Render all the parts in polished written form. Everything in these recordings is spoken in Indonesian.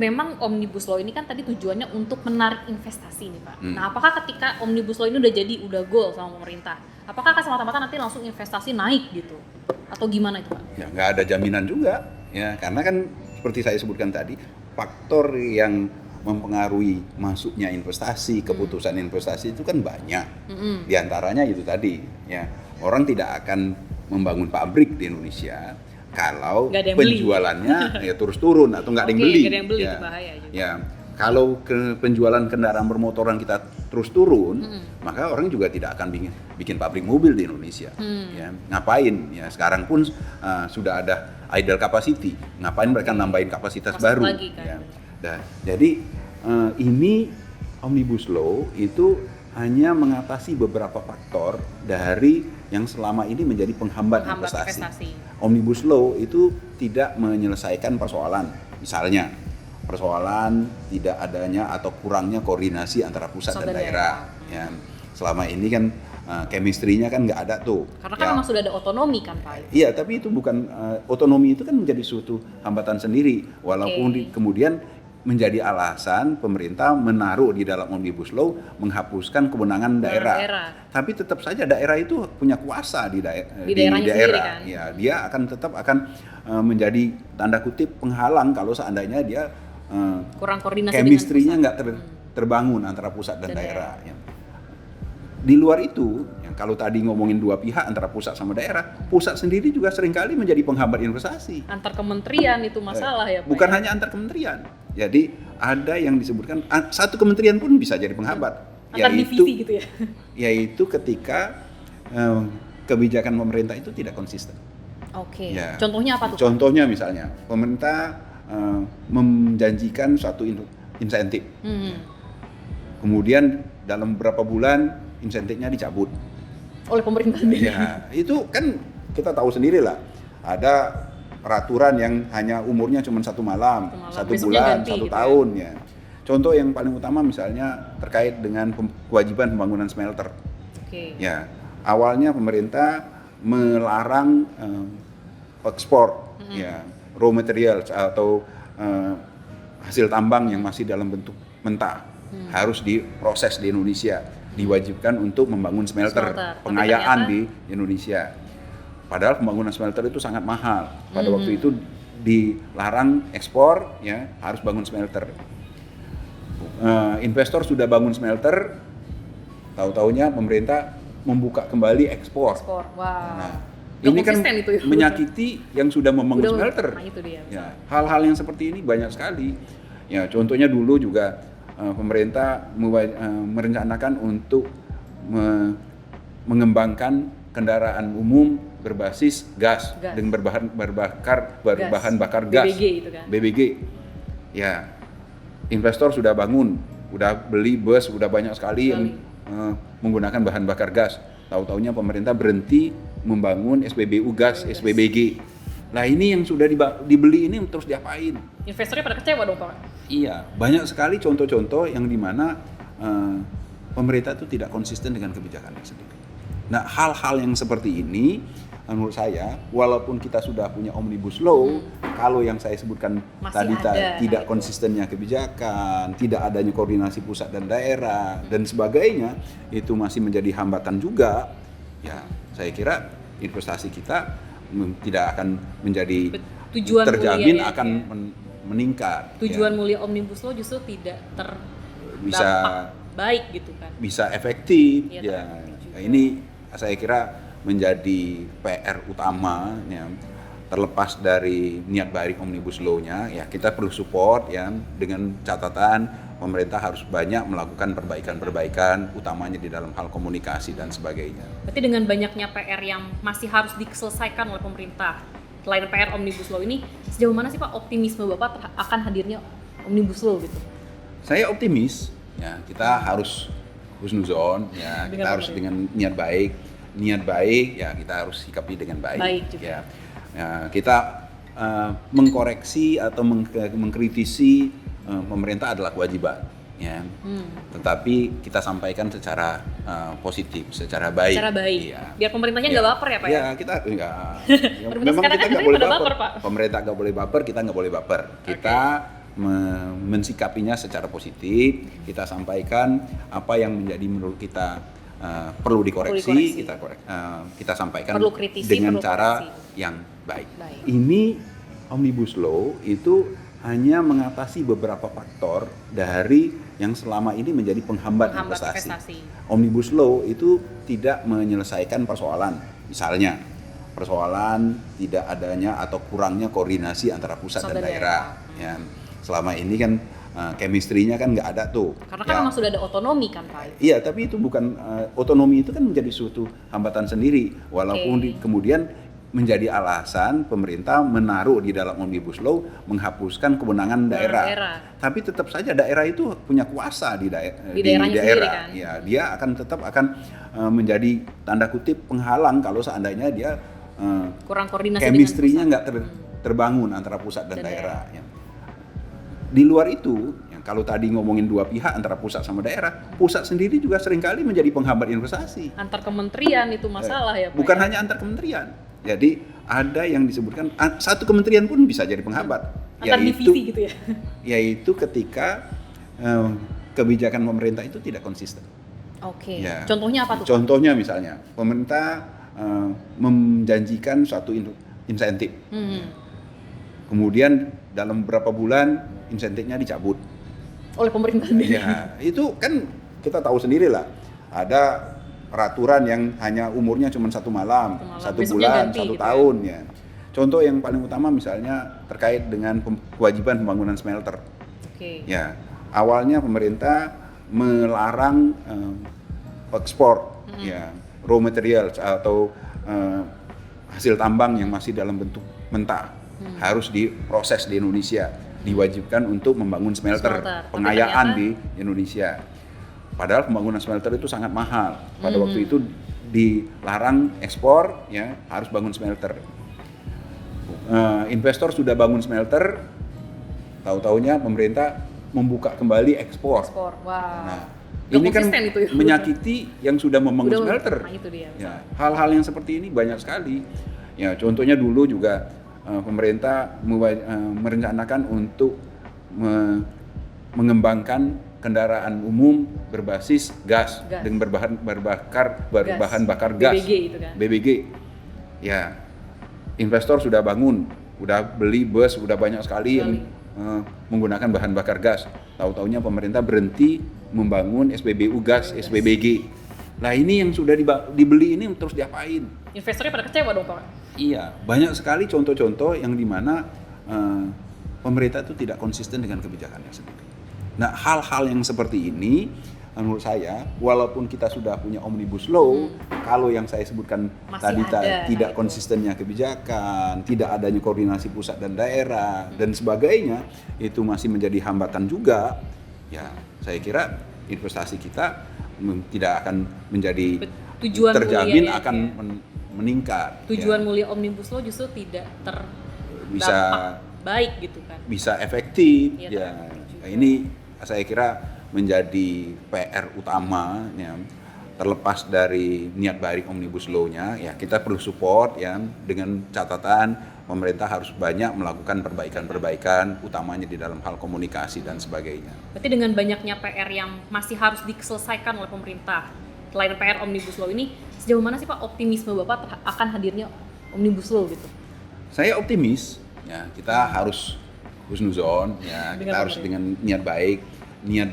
memang Omnibus Law ini kan tadi tujuannya untuk menarik investasi nih Pak. Nah, apakah ketika Omnibus Law ini udah goal sama pemerintah, apakah akan semata-mata nanti langsung investasi naik gitu? Atau gimana itu Pak? Ya nggak ada jaminan juga, ya karena kan seperti saya sebutkan tadi, faktor yang mempengaruhi masuknya investasi, keputusan investasi itu kan banyak. Di antaranya itu tadi, ya orang tidak akan membangun pabrik di Indonesia kalau penjualannya ya terus turun atau nggak ada yang beli. Nggak ada yang beli, ya, itu bahaya juga. Ya, kalau penjualan kendaraan bermotoran kita terus turun, maka orang juga tidak akan bikin pabrik mobil di Indonesia. Ya, ngapain? Ya sekarang pun sudah ada idle capacity. Ngapain mereka nambahin kapasitas baru? Lagi, kan? Ya. Nah, jadi ini Omnibus Law itu hanya mengatasi beberapa faktor dari yang selama ini menjadi penghambat investasi. Omnibus Law itu tidak menyelesaikan persoalan, misalnya persoalan tidak adanya atau kurangnya koordinasi antara pusat dan daerah. Ya, selama ini kan chemistry-nya kan nggak ada tuh. Karena kan memang sudah ada otonomi kan Pak? Iya, tapi itu bukan otonomi itu kan menjadi suatu hambatan sendiri, walaupun kemudian menjadi alasan pemerintah menaruh di dalam Omnibus Law menghapuskan kewenangan daerah. Tapi tetap saja daerah itu punya kuasa di daerah. Sendiri, kan? Ya, dia tetap akan menjadi tanda kutip penghalang kalau seandainya dia kurang koordinasi, chemistry-nya nggak terbangun antara pusat dan daerah. Ya. Di luar itu, kalau tadi ngomongin dua pihak antara pusat sama daerah, pusat sendiri juga seringkali menjadi penghambat investasi. Antar kementerian itu masalah ya Pak? Bukan hanya antar kementerian. Jadi ada yang disebutkan satu kementerian pun bisa jadi penghambat. Antar divisi gitu ya? Yaitu ketika kebijakan pemerintah itu tidak konsisten. Oke. Ya. Contohnya apa tuh? Contohnya misalnya pemerintah menjanjikan suatu insentif. Kemudian dalam beberapa bulan insentifnya dicabut oleh pemerintah sendiri. Ya, itu kan kita tahu sendiri lah. Ada peraturan yang hanya umurnya cuma satu malam, 1 bulan, 1 tahun ya. Contoh yang paling utama misalnya terkait dengan kewajiban pembangunan smelter. Ya, awalnya pemerintah melarang ekspor ya raw materials atau hasil tambang yang masih dalam bentuk mentah harus diproses di Indonesia. Diwajibkan untuk membangun smelter. Pengayaan di Indonesia. Padahal pembangunan smelter itu sangat mahal. Pada waktu itu dilarang ekspor, ya harus bangun smelter. Investor sudah bangun smelter, tahu-taunya pemerintah membuka kembali ekspor. Wow. Nah, ini kan menyakiti yang sudah membangun smelter. Nah, itu dia. Ya, hal-hal yang seperti ini banyak sekali. Ya, contohnya dulu juga pemerintah merencanakan untuk mengembangkan kendaraan umum berbasis gas. Dengan berbahan bakar gas. BBG itu kan? BBG. Ya, investor sudah bangun, udah beli bus, udah banyak sekali yang menggunakan bahan bakar gas. Tahu-taunya pemerintah berhenti membangun SPBU gas, SPBG. Nah ini yang sudah dibeli ini terus diapain? Investornya pada kecewa dong Pak? Iya, banyak sekali contoh-contoh yang dimana pemerintah itu tidak konsisten dengan kebijakannya sendiri. Nah hal-hal yang seperti ini menurut saya, walaupun kita sudah punya Omnibus Law, kalau yang saya sebutkan tadi tidak konsistennya kebijakan, tidak adanya koordinasi pusat dan daerah dan sebagainya, itu masih menjadi hambatan juga. Ya, saya kira investasi kita tidak akan menjadi terjamin akan meningkat. Tujuan mulia Omnibus Law justru tidak terdampak baik gitu kan? Bisa efektif. Ya, ini saya kira menjadi PR utama ya, terlepas dari niat baik Omnibus Law-nya ya kita perlu support ya dengan catatan pemerintah harus banyak melakukan perbaikan-perbaikan utamanya di dalam hal komunikasi dan sebagainya. Berarti dengan banyaknya PR yang masih harus diselesaikan oleh pemerintah selain PR Omnibus Law ini, sejauh mana sih Pak optimisme Bapak akan hadirnya Omnibus Law gitu? Saya optimis ya, kita harus husnuzon ya, kita harus dengan niat baik ya kita harus sikapi dengan baik ya. Ya, kita mengkoreksi atau mengkritisi pemerintah adalah kewajiban ya. Tetapi kita sampaikan secara positif, secara baik. Ya. Biar pemerintahnya nggak baper ya Pak ya? Ya kita enggak. Ya, memang kita nggak boleh baper. Pemerintah nggak boleh baper, kita nggak boleh baper. Kita mensikapinya secara positif, kita sampaikan apa yang menjadi menurut kita perlu dikoreksi. Kita sampaikan dengan cara yang baik. Ini Omnibus Law itu hanya mengatasi beberapa faktor dari yang selama ini menjadi penghambat investasi. Omnibus Law itu tidak menyelesaikan persoalan, misalnya persoalan tidak adanya atau kurangnya koordinasi antara pusat dan daerah. Ya. Selama ini kan chemistry-nya kan nggak ada tuh. Karena kan memang sudah ada otonomi kan Pak? Iya, tapi itu bukan otonomi itu kan menjadi suatu hambatan sendiri. Walaupun kemudian menjadi alasan pemerintah menaruh di dalam Omnibus Law menghapuskan kewenangan daerah. Tapi tetap saja daerah itu punya kuasa di daerah. Kan? Ya, dia akan menjadi tanda kutip penghalang kalau seandainya dia kurang koordinasi. Chemistry-nya nggak terbangun antara pusat dan daerah. Ya. Di luar itu, kalau tadi ngomongin dua pihak antara pusat sama daerah, pusat sendiri juga seringkali menjadi penghambat investasi. Antar kementerian itu masalah ya Pak? Bukan hanya antar kementerian. Jadi ada yang disebutkan satu kementerian pun bisa jadi penghambat. Antar divisi gitu ya? Yaitu ketika kebijakan pemerintah itu tidak konsisten. Oke. Ya. Contohnya apa tuh? Contohnya misalnya pemerintah menjanjikan suatu insentif. Kemudian dalam beberapa bulan insentifnya dicabut oleh pemerintah sendiri. Ya, itu kan kita tahu sendiri lah. Ada peraturan yang hanya umurnya cuma satu malam, 1 bulan, 1 tahun ya. Contoh yang paling utama misalnya terkait dengan kewajiban pembangunan smelter. Ya, awalnya pemerintah melarang ekspor ya raw material atau hasil tambang yang masih dalam bentuk mentah harus diproses di Indonesia, diwajibkan untuk membangun smelter pengayaan di Indonesia. Padahal pembangunan smelter itu sangat mahal. Pada waktu itu dilarang ekspor, ya harus bangun smelter. Investor sudah bangun smelter, tahu-taunya pemerintah membuka kembali ekspor. Nah, ini kan itu, menyakiti yang sudah membangun smelter. Nah, itu dia. Ya, hal-hal yang seperti ini banyak sekali. Ya, contohnya dulu juga pemerintah merencanakan untuk mengembangkan kendaraan umum berbasis gas dengan berbahan bakar gas. BBG itu kan. BBG. Ya. Investor sudah bangun, udah beli bus, udah banyak sekali yang menggunakan bahan bakar gas. Tahu-taunya pemerintah berhenti membangun SPBU gas, SPBG. Nah, ini yang sudah dibeli ini terus diapain? Investornya pada kecewa dong, Pak. Iya, banyak sekali contoh-contoh yang dimana pemerintah itu tidak konsisten dengan kebijakannya sendiri. Nah, hal-hal yang seperti ini menurut saya, walaupun kita sudah punya Omnibus Law, kalau yang saya sebutkan tadi tidak konsistennya kebijakan, tidak adanya koordinasi pusat dan daerah dan sebagainya, itu masih menjadi hambatan juga. Ya, saya kira investasi kita tidak akan menjadi terjamin akan meningkat. Tujuan mulia Omnibus Law justru tidak terdampak baik gitu kan. Bisa efektif. Ya, ini saya kira menjadi PR utama ya, terlepas dari niat baik Omnibus Law-nya ya, kita perlu support ya, dengan catatan pemerintah harus banyak melakukan perbaikan-perbaikan utamanya di dalam hal komunikasi dan sebagainya. Berarti dengan banyaknya PR yang masih harus diselesaikan oleh pemerintah selain PR Omnibus Law ini, sejauh mana sih Pak optimisme Bapak akan hadirnya Omnibus Law gitu? Saya optimis ya, kita harus husnuzon ya, kita harus dengan niat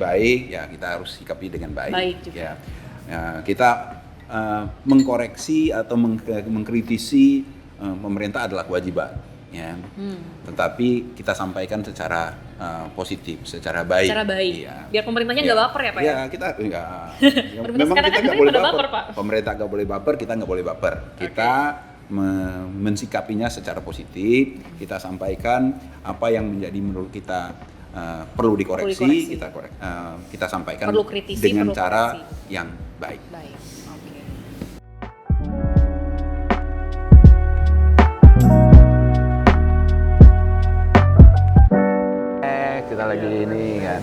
baik ya, kita harus sikapi dengan baik ya. Ya, kita mengkoreksi atau mengkritisi pemerintah adalah kewajiban ya. Tetapi kita sampaikan secara positif, secara baik. Ya. Biar pemerintahnya nggak baper ya Pak? Ya, kita enggak. Memang kita nggak boleh baper. Pemerintah nggak boleh baper, kita nggak boleh baper. Kita mensikapinya secara positif, kita sampaikan apa yang menjadi menurut kita perlu dikoreksi. Kita sampaikan dengan cara yang baik. Kita lagi ini kan.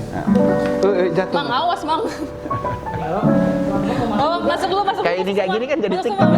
Jatuh. Mang, awas Mang. Masuk dulu. Kayak ini kayak gini kan jadi TikTok.